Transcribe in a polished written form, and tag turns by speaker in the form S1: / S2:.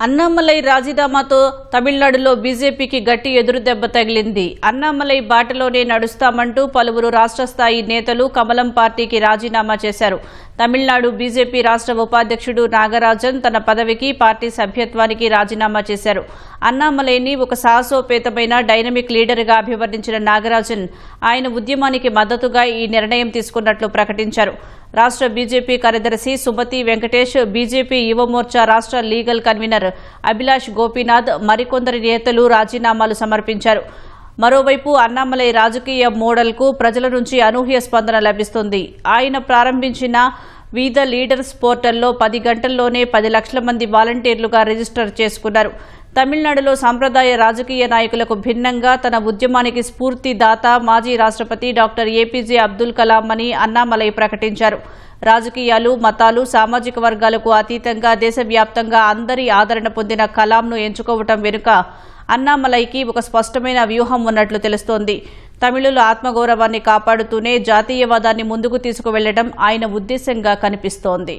S1: అన్నామలై రాజీనామాతో తమిళనాడులో బీజేపీకి గట్టి ఎదురుదెబ్బ తగిలింది. అన్నామలై బాటలోనే నడుస్తామంటూ పలువురు రాష్ట్ర స్థాయి నేతలు కమలం పార్టీకి రాజీనామా చేశారు. తమిళనాడు బీజేపీ రాష్ట్ర ఉపాధ్యక్షుడు నాగరాజన్ తన పదవికి, పార్టీ సభ్యత్వానికి రాజీనామా చేశారు. అన్నామలైని ఒక సాహసోపేతమైన డైనమిక్ లీడర్గా అభివర్ణించిన నాగరాజన్ ఆయన ఉద్యమానికి మద్దతుగా ఈ నిర్ణయం తీసుకున్నట్లు ప్రకటించారు. రాష్ట్ర బీజేపీ కార్యదర్శి సుమతి వెంకటేష్, బీజేపీ యువమోర్చా రాష్ట్ర లీగల్ కన్వీనర్ అభిలాష్ గోపీనాథ్, మరికొందరు నేతలు రాజీనామాలు సమర్పించారు. మరోవైపు అన్నామలై రాజకీయ మోడల్కు ప్రజల నుంచి అనూహ్య స్పందన లభిస్తుంది. ఆయన ప్రారంభించిన వి ద లీడర్స్ పోర్టల్లో 10 గంటల్లోనే 10 లక్షల మంది వాలంటీర్లుగా రిజిస్టర్ చేసుకున్నారు. తమిళనాడులో సాంప్రదాయ రాజకీయ నాయకులకు భిన్నంగా తన ఉద్యమానికి స్ఫూర్తిదాత మాజీ రాష్ట్రపతి డాక్టర్ ఏపీజే అబ్దుల్ కలాం అని అన్నామలై ప్రకటించారు. రాజకీయాలు, మతాలు, సామాజిక వర్గాలకు అతీతంగా దేశవ్యాప్తంగా అందరి ఆదరణ పొందిన కలాంను ఎంచుకోవటం వెనుక అన్నామలైకి ఒక స్పష్టమైన వ్యూహం ఉన్నట్లు తెలుస్తోంది. తమిళుల ఆత్మగౌరవాన్ని కాపాడుతూనే జాతీయవాదాన్ని ముందుకు తీసుకువెళ్లడం ఆయన ఉద్దేశంగా కనిపిస్తోంది.